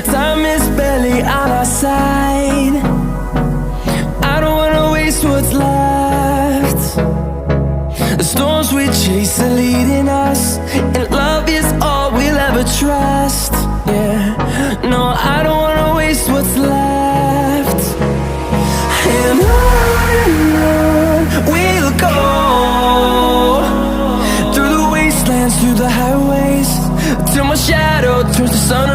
Time is barely on our side. I don't wanna waste what's left. The storms we chase are leading us, and love is all we'll ever trust. Yeah, no, I don't wanna waste what's left. And on we'll go, through the wastelands, through the highways, till my shadow turns to sun